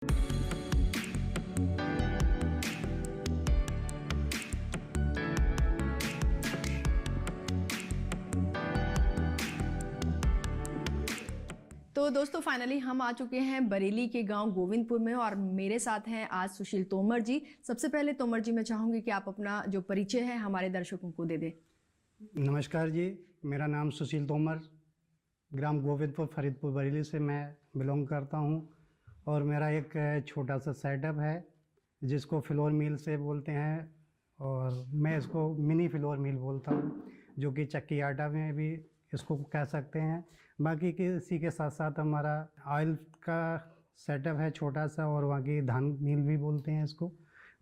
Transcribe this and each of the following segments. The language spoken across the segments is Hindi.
तो दोस्तों फाइनली हम आ चुके हैं बरेली के गांव गोविंदपुर में और मेरे साथ हैं आज सुशील तोमर जी। सबसे पहले तोमर जी मैं चाहूंगी कि आप अपना जो परिचय है हमारे दर्शकों को दे दें। नमस्कार जी, मेरा नाम सुशील तोमर, ग्राम गोविंदपुर फरीदपुर बरेली से मैं बिलोंग करता हूं और मेरा एक छोटा सा सेटअप है जिसको फ्लोर मिल से बोलते हैं और मैं इसको मिनी फ्लोर मिल बोलता हूं, जो कि चक्की आटा में भी इसको कह सकते हैं। बाकी के इसी के साथ साथ हमारा ऑयल का सेटअप है छोटा सा और बाकी धान मिल भी बोलते हैं इसको।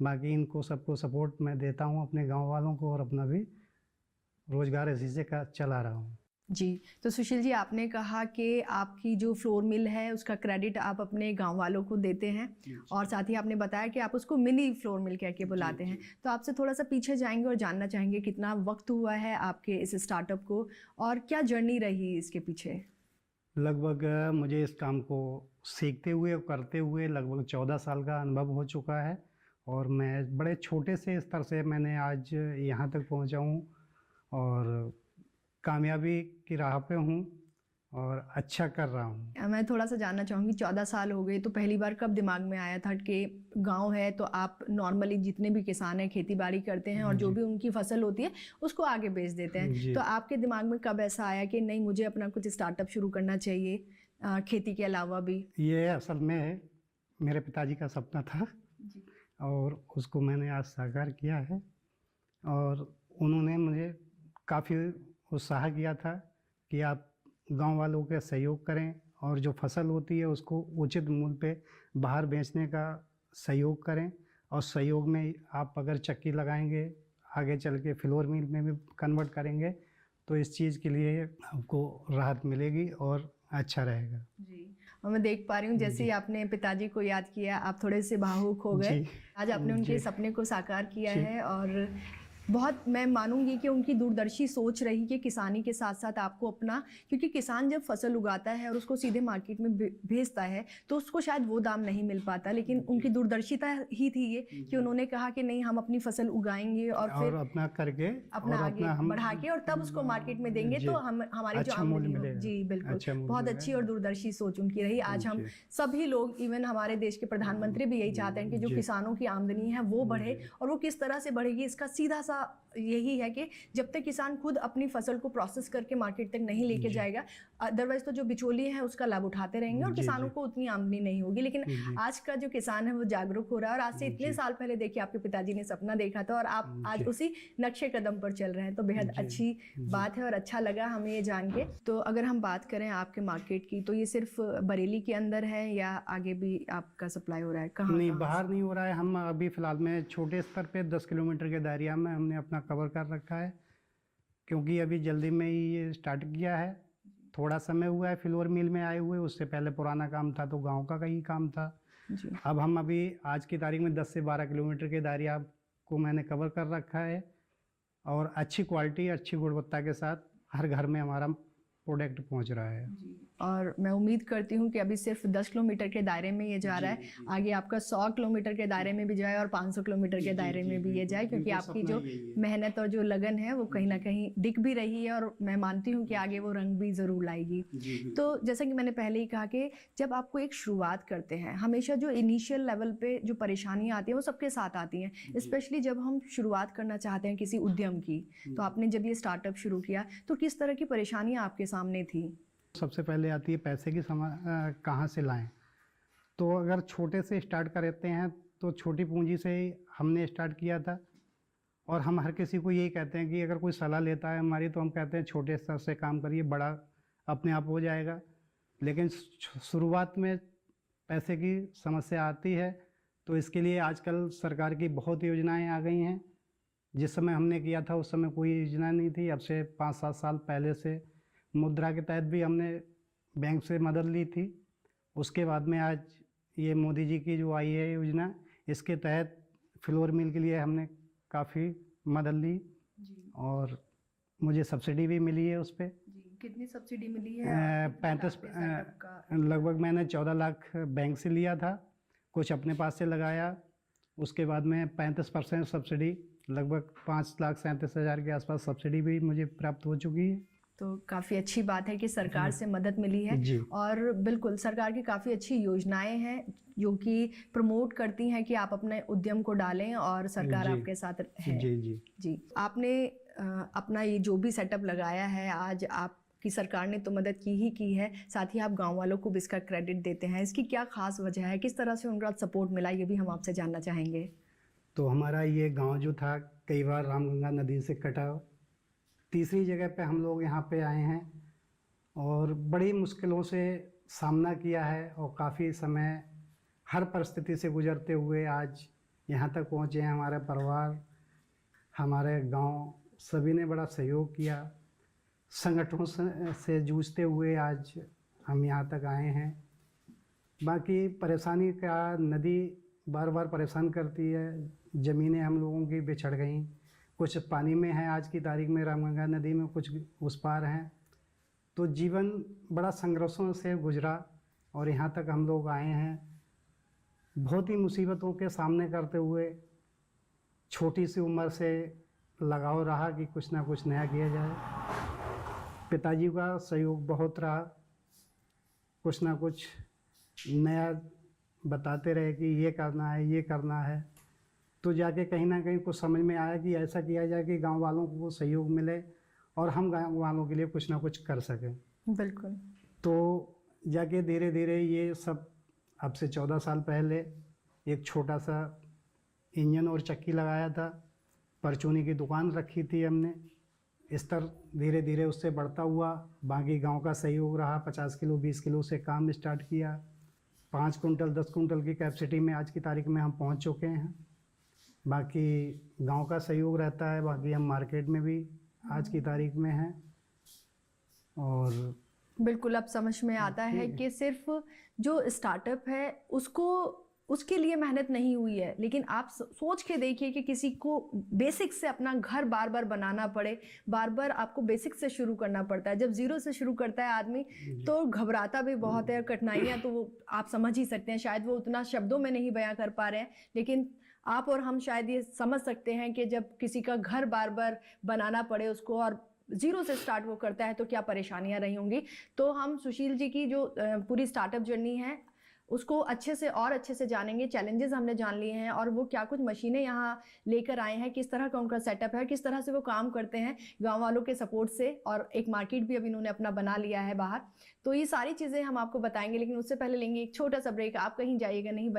बाकी इनको सबको सपोर्ट मैं देता हूं अपने गांव वालों को और अपना भी रोज़गार इसी से चला रहा हूं। जी, तो सुशील जी आपने कहा कि आपकी जो फ्लोर मिल है उसका क्रेडिट आप अपने गांव वालों को देते हैं और साथ ही आपने बताया कि आप उसको मिनी फ्लोर मिल कह के बुलाते हैं। तो आपसे थोड़ा सा पीछे जाएंगे और जानना चाहेंगे कितना वक्त हुआ है आपके इस स्टार्टअप को और क्या जर्नी रही इसके पीछे। लगभग मुझे इस काम को सीखते हुए और करते हुए लगभग 14 साल का अनुभव हो चुका है और मैं बड़े छोटे से स्तर से मैंने आज यहाँ तक पहुँचा हूँ और कामयाबी की राह पे हूँ और अच्छा कर रहा हूँ। मैं थोड़ा सा जानना चाहूँगी 14 साल हो गए तो पहली बार कब दिमाग में आया था कि गांव है तो आप नॉर्मली जितने भी किसान हैं खेती बाड़ी करते हैं और जो भी उनकी फसल होती है उसको आगे बेच देते हैं, तो आपके दिमाग में कब ऐसा आया कि नहीं मुझे अपना कुछ स्टार्टअप शुरू करना चाहिए खेती के अलावा भी? ये असल में मेरे पिताजी का सपना था जी। और उसको मैंने आज साकार किया है और उन्होंने मुझे काफ़ी उत्साह किया था कि आप गांव वालों के सहयोग करें और जो फसल होती है उसको उचित मूल्य पे बाहर बेचने का सहयोग करें और सहयोग में आप अगर चक्की लगाएंगे आगे चल के फ्लोर मिल में भी कन्वर्ट करेंगे तो इस चीज़ के लिए आपको राहत मिलेगी और अच्छा रहेगा जी। और मैं देख पा रही हूँ जैसे ही आपने पिताजी को याद किया आप थोड़े से भावुक हो गए। आज आपने उनके सपने को साकार किया है और बहुत मैं मानूंगी कि उनकी दूरदर्शी सोच रही कि किसानी के साथ साथ आपको अपना, क्योंकि किसान जब फसल उगाता है और उसको सीधे मार्केट में भेजता है तो उसको शायद वो दाम नहीं मिल पाता, लेकिन उनकी दूरदर्शिता ही थी ये कि उन्होंने कहा कि नहीं हम अपनी फसल उगाएंगे और फिर अपना करके अपना आगे बढ़ा के और तब उसको मार्केट में देंगे तो हम हमारी जो आमदनी हो। जी बिल्कुल, बहुत अच्छी और दूरदर्शी सोच उनकी रही। आज हम सभी लोग इवन हमारे देश के प्रधानमंत्री भी यही चाहते हैं कि जो किसानों की आमदनी है वो बढ़े और वो किस तरह से बढ़ेगी इसका सीधा सा यही है कि जब तक किसान खुद अपनी फसल को प्रोसेस करके मार्केट तक नहीं लेके जाएगा, अदरवाइज तो जो बिचौलिए हैं उसका लाभ उठाते रहेंगे और किसानों को उतनी आमदनी नहीं होगी। लेकिन आज का जो किसान है वो जागरूक हो रहा है और आज से इतने साल पहले देखिए आपके पिताजी ने सपना देखा था और आप आज उसी नक्शे कदम पर चल रहे हैं, तो बेहद अच्छी बात है और अच्छा लगा हमें ये जान के। तो अगर हम बात करें आपके मार्केट की तो ये सिर्फ बरेली के अंदर है या आगे भी आपका सप्लाई हो रहा है? कहाँ नहीं, बाहर नहीं हो रहा है। हम अभी फिलहाल में छोटे स्तर पे 10 किलोमीटर के दायरे में हमने अपना कवर कर रखा है क्योंकि अभी जल्दी में ही ये स्टार्ट किया है। थोड़ा समय हुआ है फ्लोर मिल में आए हुए, उससे पहले पुराना काम था तो गांव का ही काम था जी। अब हम अभी आज की तारीख में 10 से 12 किलोमीटर के दायरे को मैंने कवर कर रखा है और अच्छी क्वालिटी अच्छी गुणवत्ता के साथ हर घर में हमारा प्रोडक्ट पहुंच रहा है जी। और मैं उम्मीद करती हूँ कि अभी सिर्फ 10 किलोमीटर के दायरे में ये जा रहा है, आगे आपका 100 किलोमीटर के दायरे में भी जाए और 500 किलोमीटर के दायरे में भी ये जाए, क्योंकि आपकी जो मेहनत और जो लगन है वो कहीं ना कहीं दिख भी रही है और मैं मानती हूँ कि आगे वो रंग भी ज़रूर लाएगी। तो जैसा कि मैंने पहले ही कहा कि जब आपको एक शुरुआत करते हैं हमेशा जो इनिशियल लेवल पे जो परेशानियाँ आती हैं वो सबके साथ आती हैं, स्पेशली जब हम शुरुआत करना चाहते हैं किसी उद्यम की। तो आपने जब ये स्टार्टअप शुरू किया तो किस तरह की परेशानियाँ आपके सामने थी? सबसे पहले आती है पैसे की कहाँ से लाएं। तो अगर छोटे से स्टार्ट करते हैं तो छोटी पूंजी से ही हमने स्टार्ट किया था और हम हर किसी को यही कहते हैं कि अगर कोई सलाह लेता है हमारी तो हम कहते हैं छोटे स्तर से काम करिए, बड़ा अपने आप हो जाएगा। लेकिन शुरुआत में पैसे की समस्या आती है तो इसके लिए आजकल सरकार की बहुत योजनाएं आ गई हैं। जिस समय हमने किया था उस समय कोई योजना नहीं थी। अब से 5-7 साल पहले से मुद्रा के तहत भी हमने बैंक से मदद ली थी। उसके बाद में आज ये मोदी जी की जो आई है योजना, इसके तहत फ्लोर मिल के लिए हमने काफ़ी मदद ली जी। और मुझे सब्सिडी भी मिली है उस पर। कितनी सब्सिडी मिली है? 35 लगभग मैंने 14 लाख बैंक से लिया था, कुछ अपने पास से लगाया। उसके बाद में 35% सब्सिडी, लगभग 5,37,000 के आसपास सब्सिडी भी मुझे प्राप्त हो चुकी है। तो काफ़ी अच्छी बात है कि सरकार से मदद मिली है जी। और बिल्कुल सरकार की काफ़ी अच्छी योजनाएं हैं जो कि प्रमोट करती हैं कि आप अपने उद्यम को डालें और सरकार आपके साथ है। जी जी जी। आपने अपना ये जो भी सेटअप लगाया है, आज आपकी सरकार ने तो मदद की है, साथ ही आप गांव वालों को भी इसका क्रेडिट देते हैं। इसकी क्या खास वजह है, किस तरह से उनका सपोर्ट मिला, ये भी हम आपसे जानना चाहेंगे। तो हमारा ये गांव जो था कई बार रामगंगा नदी से कटा, तीसरी जगह पे हम लोग यहाँ पे आए हैं और बड़ी मुश्किलों से सामना किया है और काफ़ी समय हर परिस्थिति से गुजरते हुए आज यहाँ तक पहुँचे हैं। हमारे परिवार, हमारे गांव सभी ने बड़ा सहयोग किया। संगठनों से जूझते हुए आज हम यहाँ तक आए हैं। बाकी परेशानी का, नदी बार बार परेशान करती है, ज़मीनें हम लोगों की बिछड़ गई, कुछ पानी में है आज की तारीख में रामगंगा नदी में, कुछ उस पार हैं। तो जीवन बड़ा संघर्षों से गुजरा और यहाँ तक हम लोग आए हैं। बहुत ही मुसीबतों के सामने करते हुए छोटी सी उम्र से लगाव रहा कि कुछ ना कुछ नया किया जाए। पिताजी का सहयोग बहुत रहा, कुछ ना कुछ नया बताते रहे कि ये करना है, ये करना है। तो जाके कहीं ना कहीं कुछ समझ में आया कि ऐसा किया जाए कि गांव वालों को सहयोग मिले और हम गांव वालों के लिए कुछ ना कुछ कर सकें। बिल्कुल। तो जाके धीरे धीरे ये सब, अब से 14 साल पहले एक छोटा सा इंजन और चक्की लगाया था, परचूनी की दुकान रखी थी हमने। स्तर धीरे धीरे उससे बढ़ता हुआ, बाकी गांव का सहयोग रहा। 50 किलो 20 किलो से काम स्टार्ट किया। 5 कुंटल 10 कुंटल की कैपेसिटी में आज की तारीख में हम पहुंच चुके हैं। बाकी गांव का सहयोग रहता है, बाकी हम मार्केट में भी आज की तारीख में हैं। और बिल्कुल अब समझ में आता है कि सिर्फ जो स्टार्टअप है उसके लिए मेहनत नहीं हुई है, लेकिन आप सोच के देखिए कि किसी को बेसिक से अपना घर बार बार बनाना पड़े, बार बार आपको बेसिक से शुरू करना पड़ता है। जब जीरो से शुरू करता है आदमी तो घबराता भी बहुत है और कठिनाइयाँ तो वो आप समझ ही सकते हैं, शायद वो उतना शब्दों में नहीं बयां कर पा रहे हैं, लेकिन आप और हम शायद ये समझ सकते हैं कि जब किसी का घर बार बार बनाना पड़े उसको और जीरो से स्टार्ट वो करता है तो क्या परेशानियां रही होंगी। तो हम सुशील जी की जो पूरी स्टार्टअप जर्नी है उसको अच्छे से जानेंगे। चैलेंजेस हमने जान लिए हैं और वो क्या कुछ मशीनें यहाँ लेकर आए हैं, किस तरह का उनका सेटअप है, किस तरह से वो काम करते हैं गांव वालों के सपोर्ट से, और एक मार्केट भी अभी इन्होंने अपना बना लिया है बाहर। तो ये सारी चीज़ें हम आपको बताएंगे, लेकिन उससे पहले लेंगे एक छोटा सा ब्रेक। आप कहीं जाइएगा नहीं।